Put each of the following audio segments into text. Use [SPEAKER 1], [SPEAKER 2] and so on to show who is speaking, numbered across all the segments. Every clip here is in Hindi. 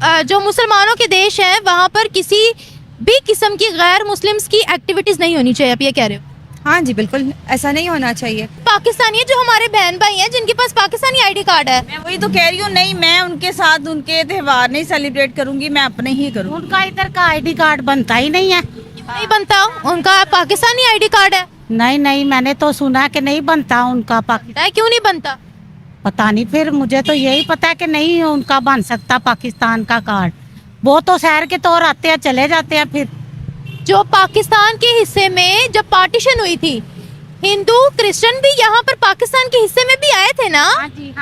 [SPEAKER 1] जो मुसलमानों के देश हैं वहाँ पर किसी भी किस्म की गैर मुस्लिम्स की एक्टिविटीज नहीं होनी चाहिए, आप ये कह रहे हो?
[SPEAKER 2] हाँ जी बिल्कुल, ऐसा नहीं होना चाहिए।
[SPEAKER 1] पाकिस्तानी है जो हमारे बहन भाई हैं जिनके पास पाकिस्तानी आईडी कार्ड है।
[SPEAKER 3] मैं वही तो कह रही हूँ, नहीं मैं उनके साथ उनके त्योहार नहीं सेलिब्रेट करूंगी, मैं अपने ही करूँगी।
[SPEAKER 4] उनका इधर का आईडी कार्ड बनता ही नहीं है।
[SPEAKER 1] नहीं बनता, उनका पाकिस्तानी आईडी कार्ड है।
[SPEAKER 4] नहीं, मैंने तो सुना कि नहीं बनता उनका
[SPEAKER 1] है, क्यों नहीं बनता?
[SPEAKER 4] पता नहीं, फिर मुझे तो यही पता है कि नहीं उनका बन सकता पाकिस्तान का कार्ड। वो तो शहर के तौर आते हैं, चले जाते हैं। फिर
[SPEAKER 1] जो पाकिस्तान के हिस्से में जब पार्टीशन हुई थी, हिंदू क्रिश्चियन भी यहाँ पर पाकिस्तान के हिस्से में भी आए थे ना।
[SPEAKER 4] हाँ जी।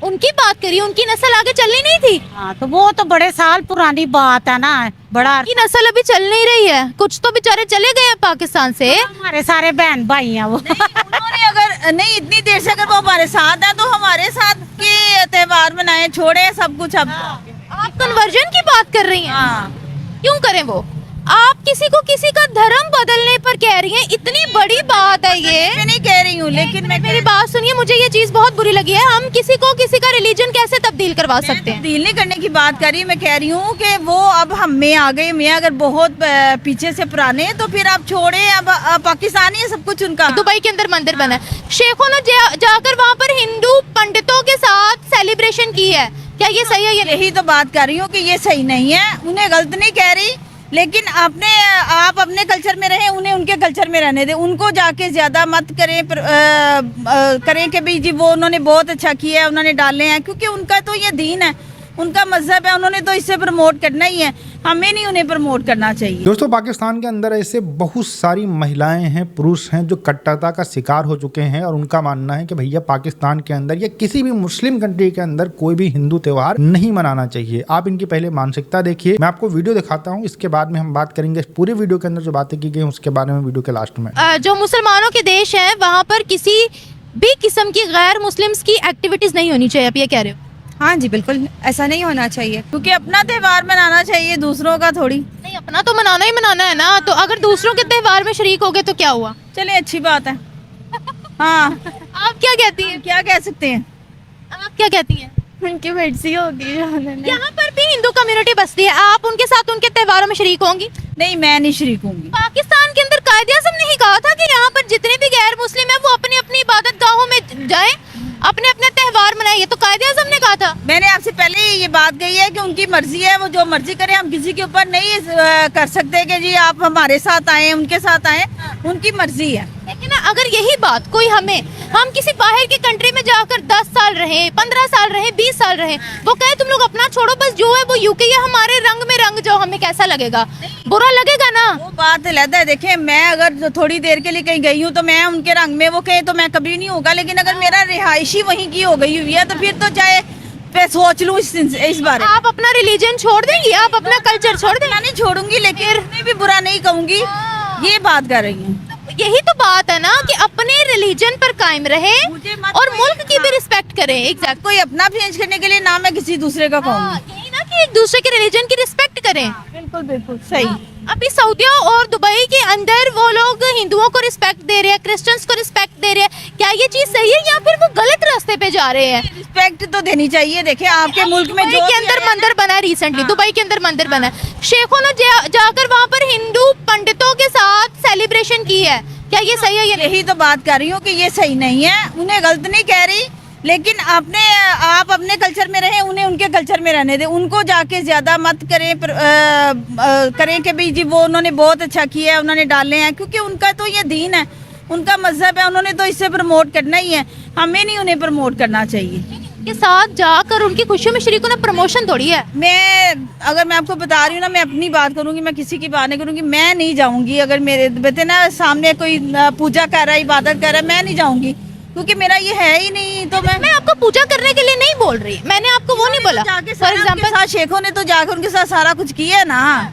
[SPEAKER 1] उनकी बात करिए, उनकी नस्ल आगे चलनी नहीं थी।
[SPEAKER 4] हाँ, तो वो तो बड़े साल पुरानी बात है ना, बड़ा।
[SPEAKER 1] की नस्ल अभी चल नहीं रही है, कुछ तो बेचारे चले गए हैं पाकिस्तान से।
[SPEAKER 4] हमारे सारे बहन भाई हैं वो।
[SPEAKER 3] उन्होंने अगर नहीं इतनी देर से अगर वो हमारे साथ है तो हमारे साथ के त्योहार मनाए, छोड़े सब कुछ। अब
[SPEAKER 1] आप कन्वर्जन की बात कर रही हैं?
[SPEAKER 3] हाँ,
[SPEAKER 1] क्यों करें वो? आप किसी को किसी का धर्म बदलने पर कह रही हैं, इतनी बड़ी बात है ये।
[SPEAKER 3] मैं नहीं कह रही हूँ, लेकिन मैं
[SPEAKER 1] मेरी बात सुनिए, मुझे ये चीज बहुत बुरी लगी है। हम किसी को किसी का रिलीजन कैसे तब्दील करवा सकते हैं?
[SPEAKER 3] तब्दील नहीं करने की बात कर रही, मैं कह रही हूँ कि वो अब हम में आ गए। मैं अगर बहुत पीछे से पुराने तो फिर आप छोड़े। अब पाकिस्तानी है सब कुछ उनका।
[SPEAKER 1] दुबई के अंदर मंदिर बना है, शेखों ने जाकर वहाँ पर हिंदू पंडितों के साथ सेलिब्रेशन की है, क्या ये सही है?
[SPEAKER 3] यही तो बात कर रही हूँ कि ये सही नहीं है। उन्हें गलत नहीं कह रही, लेकिन आप अपने कल्चर में रहें, उन्हें उनके कल्चर में रहने दें। उनको जाके ज्यादा मत करें करें कि भाई जी वो उन्होंने बहुत अच्छा किया है, उन्होंने डाले हैं, क्योंकि उनका तो ये दीन है, उनका मजहब है, उन्होंने तो इससे प्रमोट करना ही है। हमें नहीं उन्हें प्रमोट करना चाहिए।
[SPEAKER 5] दोस्तों, पाकिस्तान के अंदर ऐसे बहुत सारी महिलाएं हैं, पुरुष हैं जो कट्टरता का शिकार हो चुके हैं और उनका मानना है कि भैया पाकिस्तान के अंदर या किसी भी मुस्लिम कंट्री के अंदर कोई भी हिंदू त्योहार नहीं मनाना चाहिए। आप इनकी पहले मानसिकता देखिए। मैं आपको वीडियो दिखाता हूँ, इसके बाद में हम बात करेंगे पूरे वीडियो के अंदर जो बातें की गई उसके बारे में वीडियो के लास्ट में।
[SPEAKER 1] जो मुसलमानों के देश हैं वहाँ पर किसी भी किस्म की गैर मुस्लिम्स की एक्टिविटीज नहीं होनी चाहिए, आप ये कह रहे हो?
[SPEAKER 2] हाँ जी बिल्कुल, ऐसा नहीं होना चाहिए।
[SPEAKER 3] क्योंकि अपना त्योहार मनाना चाहिए, दूसरों का थोड़ी।
[SPEAKER 1] नहीं, अपना तो मनाना ही मनाना है ना। तो अगर दूसरों के त्योहार में शरीक हो गए तो क्या हुआ?
[SPEAKER 3] चले, अच्छी बात है। हाँ,
[SPEAKER 1] आप क्या कहती हैं?
[SPEAKER 3] क्या कह सकते हैं?
[SPEAKER 1] आप क्या कहती हैं?
[SPEAKER 2] उनकी मर्जी होगी।
[SPEAKER 1] यहाँ पर भी हिंदू कम्युनिटी बसती है, आप उनके साथ उनके त्योहारों में शरीक होंगी?
[SPEAKER 3] नहीं, मैं नहीं शरीक होंगी।
[SPEAKER 1] पाकिस्तान के अंदर कायदे-ए-आज़म ने ही कहा था कि यहाँ पर जितने भी गैर मुस्लिम है वो अपनी अपनी इबादत गाहों में जाएं, अपने अपने त्योहार मनाइए, तो कायदे-ए-आज़म ने कहा था।
[SPEAKER 3] मैंने आपसे पहले ये बात कही है कि उनकी मर्जी है, वो जो मर्जी करे। हम किसी के ऊपर नहीं कर सकते कि जी आप हमारे साथ आए, उनके साथ आए, उनकी मर्जी है।
[SPEAKER 1] लेकिन अगर यही बात कोई हम किसी बाहर की कंट्री में जाकर 10 साल रहे, 15 साल रहे, 20 साल रहे, वो कहे तुम लोग अपना छोड़ो, बस जो है वो यूके है, हमारे रंग में रंग जाओ, हमें कैसा लगेगा? बुरा लगेगा ना।
[SPEAKER 3] वो बात अलग है। देखिए, मैं अगर थोड़ी देर के लिए कहीं गई हूँ तो मैं उनके रंग में, वो कहे तो मैं कभी नहीं होगा। लेकिन अगर मेरा रिहायशी वहीं की हो गई हुई है तो फिर तो चाहे मैं सोच लूँ इस बारे।
[SPEAKER 1] आप अपना रिलीजन छोड़ देंगी, आप अपना कल्चर छोड़ देंगी?
[SPEAKER 3] नहीं छोड़ूंगी, लेकिन उन्हें भी बुरा नहीं कहूंगी, ये बात कर रही हूँ।
[SPEAKER 1] यही तो बात है ना कि अपने रिलीजन पर कायम रहे और मुल्क की भी रिस्पेक्ट करें। एग्जैक्ट,
[SPEAKER 3] कोई अपना चेंज करने के लिए ना मैं किसी दूसरे का कहूँगी।
[SPEAKER 1] यही ना कि एक दूसरे के रिलीजन की रिस्पेक्ट करें।
[SPEAKER 3] बिल्कुल बिल्कुल सही।
[SPEAKER 1] अभी सऊदिया और दुबई के अंदर वो लोग हिंदुओं को रिस्पेक्ट दे रहे हैं, क्रिश्चियंस को रिस्पेक्ट दे रहे हैं, क्या ये चीज सही है या फिर वो गलत रास्ते पे जा रहे हैं?
[SPEAKER 3] रिस्पेक्ट तो देनी चाहिए। देखिए, आपके मुल्क में
[SPEAKER 1] दुबई के अंदर मंदिर बना है रिसेंटली, दुबई के अंदर मंदिर बना है, शेखों ने जाकर वहाँ पर हिंदू पंडितों के साथ सेलिब्रेशन की है, क्या ये सही है?
[SPEAKER 3] यही तो बात कर रही हूँ कि ये सही नहीं है। उन्हें गलत नहीं कह रही, लेकिन आप अपने कल्चर में रहें, उन्हें उनके कल्चर में रहने दें। उनको जाके ज्यादा मत करें करें कि भाई जी वो उन्होंने बहुत अच्छा किया है, उन्होंने डाले हैं, क्योंकि उनका तो ये दीन है, उनका मजहब है, उन्होंने तो इससे प्रमोट करना ही है। हमें नहीं उन्हें प्रमोट करना चाहिए।
[SPEAKER 1] के साथ जाकर उनकी खुशियों में शरीक होना प्रमोशन थोड़ी है।
[SPEAKER 3] मैं आपको बता रही हूँ ना, मैं अपनी बात करूंगी, मैं किसी की बात नहीं करूंगी। मैं नहीं जाऊंगी, अगर मेरे बेटे ना सामने कोई पूजा कर रहा है, इबादत कर रहा है, मैं नहीं जाऊंगी, क्योंकि मेरा ये है ही नहीं। तो मैं
[SPEAKER 1] आपको पूजा करने के लिए नहीं बोल रही, मैंने आपको वो नहीं बोला।
[SPEAKER 3] फॉर एग्जाम्पल शेखों ने तो जाकर उनके साथ सारा कुछ किया है ना,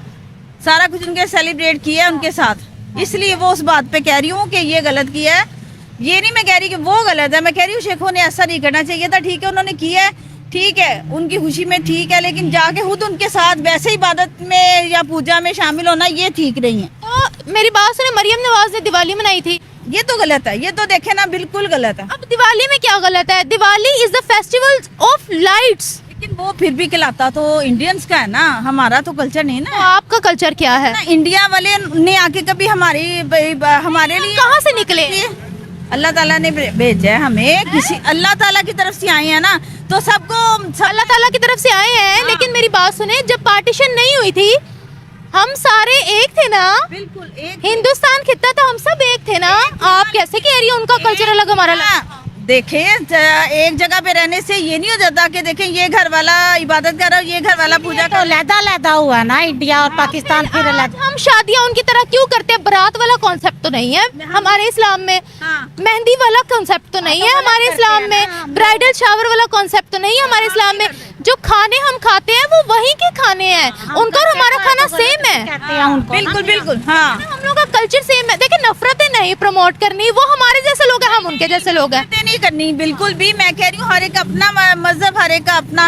[SPEAKER 3] सारा कुछ उनके सेलिब्रेट किया है उनके साथ, इसलिए वो उस बात पे कह रही हूँ कि ये गलत किया है। ये नहीं मैं कह रही कि वो गलत है, मैं कह रही हूँ शेखों ने ऐसा नहीं करना चाहिए था। ठीक है, उन्होंने किया है, ठीक है, उनकी खुशी में ठीक है, लेकिन जाके खुद उनके साथ वैसे इबादत में या पूजा में शामिल होना ये ठीक नहीं है।
[SPEAKER 1] तो मेरी बात सुने, मरियम नवाज ने दिवाली मनाई थी,
[SPEAKER 3] ये तो गलत है, ये तो देखे ना बिल्कुल गलत है।
[SPEAKER 1] अब दिवाली में क्या गलत है? Diwali is the festival of lights.
[SPEAKER 3] लेकिन वो फिर भी खिलाता तो इंडियंस का है ना, हमारा तो कल्चर नहीं
[SPEAKER 1] तो
[SPEAKER 3] ना।
[SPEAKER 1] आपका कल्चर क्या है?
[SPEAKER 3] ना इंडिया वाले ने आके कभी हमारे लिए
[SPEAKER 1] कहाँ से निकले?
[SPEAKER 3] अल्लाह ताला ने भेजा है हमें, किसी अल्लाह ताला की तरफ से आए हैं ना, तो सबको
[SPEAKER 1] अल्लाह ताला की तरफ से आए हैं। लेकिन मेरी बात सुने, जब पार्टीशन नहीं हुई थी हम सारे एक थे ना,
[SPEAKER 3] बिल्कुल एक
[SPEAKER 1] हिंदुस्तान खिता था, हम सब एक थे ना। आप कैसे कह रही हो उनका कल्चर अलग हमारा अलग?
[SPEAKER 3] देखें एक जगह पे रहने से ये नहीं हो जाता कि देखें ये घर वाला इबादत कर रहा है, ये घर वाला पूजा
[SPEAKER 4] तो
[SPEAKER 3] कर
[SPEAKER 4] लहदा हुआ ना इंडिया और पाकिस्तान फिर
[SPEAKER 1] आज हम शादियां उनकी तरह क्यों करते हैं? बारात वाला कॉन्सेप्ट तो नहीं है हमारे इस्लाम में,
[SPEAKER 3] हाँ।
[SPEAKER 1] मेहंदी वाला कॉन्सेप्ट तो नहीं है हमारे इस्लाम में, ब्राइडल शावर वाला कॉन्सेप्ट तो नहीं है हमारे इस्लाम में। जो खाने हम खाते हैं वो वहीं के खाने हैं, उनका और हमारा खाना सेम है।
[SPEAKER 4] कहते हैं उनको।
[SPEAKER 3] बिल्कुल बिल्कुल हाँ।
[SPEAKER 1] हम लोग का कल्चर सेम है। देखिए, नफरतें नहीं प्रमोट करनी, वो हमारे जैसे लोग हैं, हम उनके जैसे लोग हैं।
[SPEAKER 3] नहीं करनी बिल्कुल भी। मैं कह रही हूँ हर एक अपना मजहब, हर एक का अपना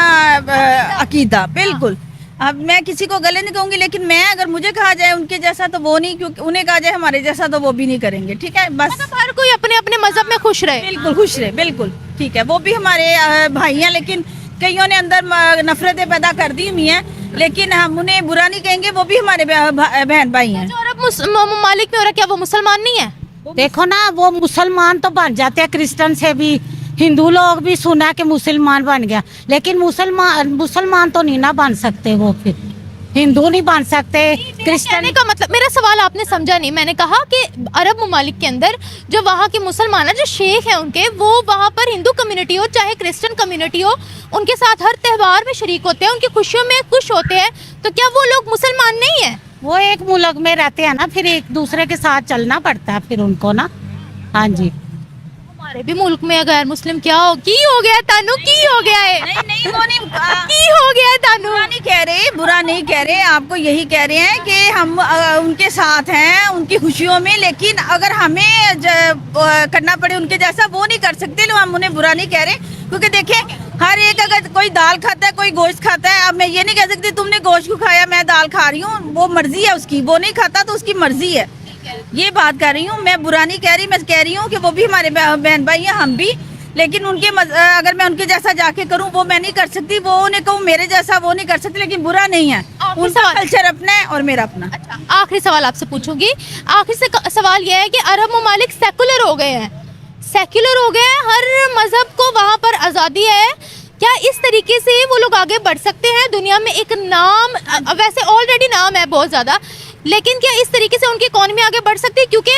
[SPEAKER 3] अकीदा, बिल्कुल। अब मैं किसी को गलत नहीं कहूंगी, लेकिन मैं अगर मुझे कहा जाए उनके जैसा तो वो नहीं, क्योंकि उन्हें कहा जाए हमारे जैसा तो वो भी नहीं करेंगे। ठीक है, बस
[SPEAKER 1] मतलब हर कोई अपने अपने मजहब में खुश रहे।
[SPEAKER 3] बिल्कुल खुश रहे, बिल्कुल ठीक है। वो भी हमारे भाई हैं, लेकिन कईयों ने अंदर नफरतें पैदा कर दी हुई हैं, लेकिन हम उन्हें बुरा नहीं कहेंगे, वो भी हमारे बहन भाई हैं।
[SPEAKER 1] जो अरब ममालिक में हो रहा, क्या वो मुसलमान नहीं है?
[SPEAKER 4] देखो ना, वो मुसलमान तो बन जाते हैं, क्रिश्चियन से भी हिंदू लोग भी सुना कि मुसलमान बन गया, लेकिन मुसलमान तो नहीं ना बन सकते, वो फिर हिंदू नहीं बन सकते, क्रिश्चियन।
[SPEAKER 1] कहने का मतलब, मेरा सवाल आपने समझा नहीं। मैंने कहा कि अरब ममालिक के अंदर जो वहाँ के मुसलमान है, जो शेख हैं उनके, वो वहाँ पर हिंदू कम्युनिटी हो चाहे क्रिश्चियन कम्युनिटी हो, उनके साथ हर त्योहार में शरीक होते हैं, उनकी खुशियों में खुश होते हैं। तो क्या वो लोग मुसलमान नहीं है?
[SPEAKER 4] वो एक मुल्क में रहते हैं ना, फिर एक दूसरे के साथ चलना पड़ता है फिर उनको ना। हाँ जी,
[SPEAKER 1] हमारे भी मुल्क में गैर मुस्लिम क्या हो गया तानू, की हो गया है?
[SPEAKER 3] नहीं वो नहीं
[SPEAKER 1] की हो गया है तानू?
[SPEAKER 3] बुरा नहीं कह रहे, बुरा नहीं कह रहे, आपको यही कह रहे हैं कि हम उनके साथ हैं उनकी खुशियों में, लेकिन अगर हमें करना पड़े उनके जैसा, वो नहीं कर सकते। तो हम उन्हें बुरा नहीं कह रहे, क्योंकि देखें हर एक, अगर कोई दाल खाता है, कोई गोश्त खाता है, अब मैं ये नहीं कह सकती तुमने गोश्त क्यों खाया, मैं दाल खा रही हूँ, वो मर्जी है उसकी, वो नहीं खाता तो उसकी मर्जी है। ये बात कर रही हूँ, मैं बुरा नहीं कह रही, मैं कह रही हूँ कि वो भी हमारे बहन भाई हैं, हम भी, लेकिन उनके अगर मैं उनके जैसा जाके करूँ वो मैं नहीं कर सकती, वो उन्हें कहूँ मेरे जैसा वो नहीं कर सकती, लेकिन बुरा नहीं है, उनका कल्चर अपना है और मेरा अपना।
[SPEAKER 1] अच्छा, आखिरी सवाल आपसे पूछूंगी। आखिरी सवाल यह है कि अरब ममालिक सेकुलर हो गए हैं, सेक्युलर हो गए हैं, हर मजहब को वहाँ पर आज़ादी है। क्या इस तरीके से वो लोग आगे बढ़ सकते हैं दुनिया में? एक नाम, वैसे ऑलरेडी नाम है बहुत ज़्यादा, लेकिन क्या इस तरीके से उनकी इकोनॉमी आगे बढ़ सकती है? क्योंकि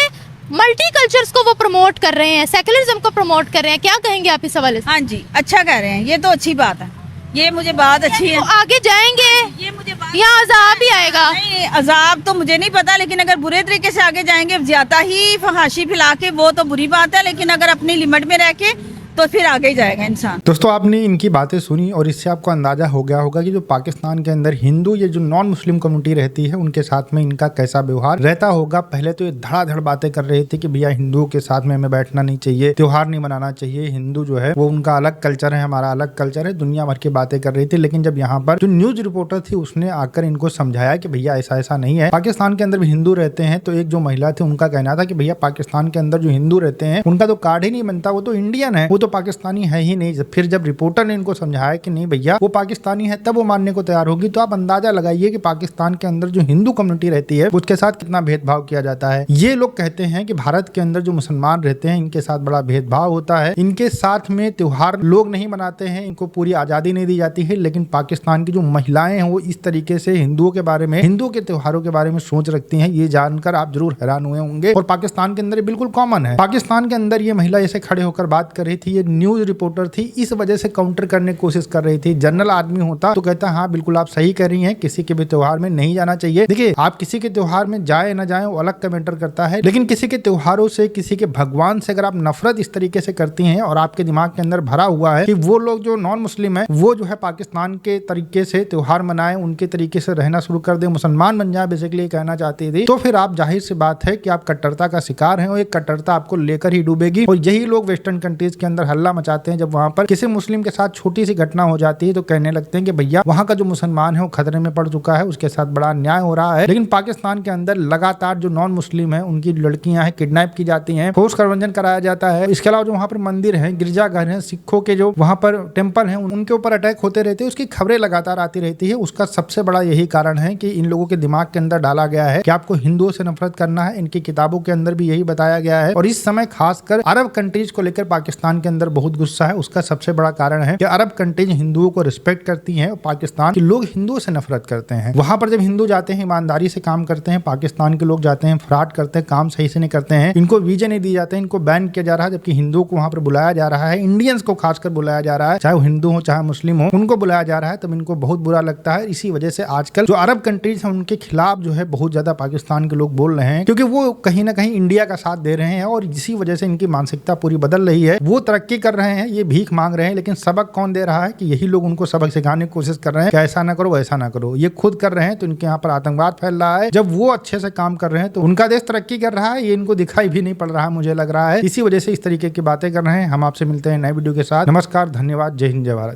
[SPEAKER 1] मल्टी कल्चर्स को वो प्रमोट कर रहे हैं, सेक्युलरिज्म को प्रमोट कर रहे हैं। क्या कहेंगे आप इस हवाले से?
[SPEAKER 3] हाँ जी, अच्छा कह रहे हैं, ये तो अच्छी बात है, ये मुझे बात अच्छी है।
[SPEAKER 1] तो आगे जाएंगे
[SPEAKER 3] ये मुझे बात
[SPEAKER 1] या अजाब ही आएगा?
[SPEAKER 3] नहीं, अजाब तो मुझे नहीं पता, लेकिन अगर बुरे तरीके से आगे जाएंगे, ज्यादा ही फहाशी फैला के, वो तो बुरी बात है, लेकिन अगर अपनी लिमिट में रह के तो फिर आगे ही जाएगा इंसान।
[SPEAKER 5] दोस्तों, आपने इनकी बातें सुनी और इससे आपको अंदाजा हो गया होगा कि जो पाकिस्तान के अंदर हिंदू, ये जो नॉन मुस्लिम कम्युनिटी रहती है, उनके साथ में इनका कैसा व्यवहार रहता होगा। पहले तो ये धड़ाधड़ बातें कर रहे थे कि भैया हिंदुओं के साथ में हमें बैठना नहीं चाहिए, त्योहार नहीं मनाना चाहिए, हिंदू जो है वो उनका अलग कल्चर है, हमारा अलग कल्चर है, दुनिया भर की बातें कर रही थी। लेकिन जब यहाँ पर जो न्यूज रिपोर्टर थी उसने आकर इनको समझाया कि भैया ऐसा ऐसा नहीं है, पाकिस्तान के अंदर भी हिंदू रहते हैं, तो एक जो महिला थी उनका कहना था कि भैया पाकिस्तान के अंदर जो हिंदू रहते हैं उनका तो कार्ड ही नहीं बनता, वो तो इंडियन है, वो तो पाकिस्तानी है ही नहीं। फिर जब रिपोर्टर ने इनको समझाया कि नहीं भैया वो पाकिस्तानी है, तब वो मानने को तैयार होगी। तो आप अंदाजा लगाइए कि पाकिस्तान के अंदर जो हिंदू कम्युनिटी रहती है उसके साथ कितना भेदभाव किया जाता है। ये लोग कहते हैं कि भारत के अंदर जो मुसलमान रहते हैं इनके साथ बड़ा भेदभाव होता है, इनके साथ में त्योहार लोग नहीं मनाते हैं, इनको पूरी आजादी नहीं दी जाती है। लेकिन पाकिस्तान की जो महिलाएं हैं वो इस तरीके से हिंदुओं के बारे में, हिंदुओं के त्योहारों के बारे में सोच रखती हैं, ये जानकर आप जरूर हैरान हुए होंगे। और पाकिस्तान के अंदर बिल्कुल कॉमन है। पाकिस्तान के अंदर ये महिला ऐसे खड़े होकर बात कर रही थी, ये न्यूज रिपोर्टर थी, इस वजह से काउंटर करने की कोशिश कर रही थी। जनरल आदमी होता तो कहता हाँ बिल्कुल आप सही कह रही हैं, किसी के भी त्योहार में नहीं जाना चाहिए। देखिए, आप किसी के त्योहार में जाए ना जाए वो अलग का मैटर करता है, लेकिन किसी के त्योहारों से, किसी के भगवान से अगर आप नफरत इस तरीके से करती हैं और आपके दिमाग के अंदर भरा हुआ है कि वो लोग जो नॉन मुस्लिम है वो जो है पाकिस्तान के तरीके से त्योहार मनाए, उनके तरीके से रहना शुरू कर दे, मुसलमान बन जाए, बेसिकली कहना चाहती थी, तो फिर आप जाहिर सी बात है कि आप कट्टरता का शिकार हैं और एक कट्टरता आपको लेकर ही डूबेगी। और यही लोग वेस्टर्न कंट्रीज के अंदर हल्ला मचाते हैं। जब वहाँ पर किसी मुस्लिम के साथ छोटी सी घटना हो जाती है तो कहने लगते हैं कि भैया वहाँ का जो मुसलमान है वो खतरे में पड़ चुका है, उसके साथ बड़ा अन्याय हो रहा है। लेकिन पाकिस्तान के अंदर लगातार जो नॉन मुस्लिम है उनकी लड़कियां हैं किडनैप की जाती हैं, फोर्स करवंजन कराया जाता है। इसके अलावा जो वहाँ पर मंदिर है, गिरजाघर है, सिखों के जो वहाँ पर टेम्पल है उनके ऊपर अटैक होते रहते हैं, उसकी खबरें लगातार आती रहती है। उसका सबसे बड़ा यही कारण है कि इन लोगों के दिमाग के अंदर डाला गया है कि आपको हिंदुओं से नफरत करना है। इनकी किताबों के अंदर भी यही बताया गया है और इस समय खासकर अरब कंट्रीज को लेकर पाकिस्तान के अंदर बहुत गुस्सा है। उसका सबसे बड़ा कारण है कि अरब कंट्रीज हिंदुओं को रिस्पेक्ट करती हैं और पाकिस्तान के लोग हिंदुओं से नफरत करते हैं। वहां पर जब हिंदू जाते हैं ईमानदारी से काम करते हैं, पाकिस्तान के लोग जाते हैं फ्रॉड करते हैं, काम सही से नहीं करते हैं, इनको वीजे नहीं दिए जाते हैं, इनको बैन किया जा रहा है। जबकि हिंदुओं को वहां पर बुलाया जा रहा है, इंडियंस को खासकर बुलाया जा रहा है, चाहे वो हिंदू हो चाहे मुस्लिम हो, उनको बुलाया जा रहा है, तब इनको बहुत बुरा लगता है। इसी वजह से आजकल जो अरब कंट्रीज हैं उनके खिलाफ जो है बहुत ज्यादा पाकिस्तान के लोग बोल रहे हैं, क्योंकि वो कहीं ना कहीं इंडिया का साथ दे रहे हैं और इसी वजह से इनकी मानसिकता पूरी बदल रही है। वो तरक्की कर रहे हैं, ये भीख मांग रहे हैं, लेकिन सबक कौन दे रहा है कि यही लोग उनको सबक सिखाने की कोशिश कर रहे हैं कि ऐसा ना करो वैसा ना करो। ये खुद कर रहे हैं तो इनके यहाँ पर आतंकवाद फैल रहा है। जब वो अच्छे से काम कर रहे हैं तो उनका देश तरक्की कर रहा है, ये इनको दिखाई भी नहीं पड़ रहा है, मुझे लग रहा है। इसी वजह से इस तरीके की बातें कर रहे हैं। हम आपसे मिलते हैं नए वीडियो के साथ। नमस्कार, धन्यवाद, जय हिंद, जय भारत।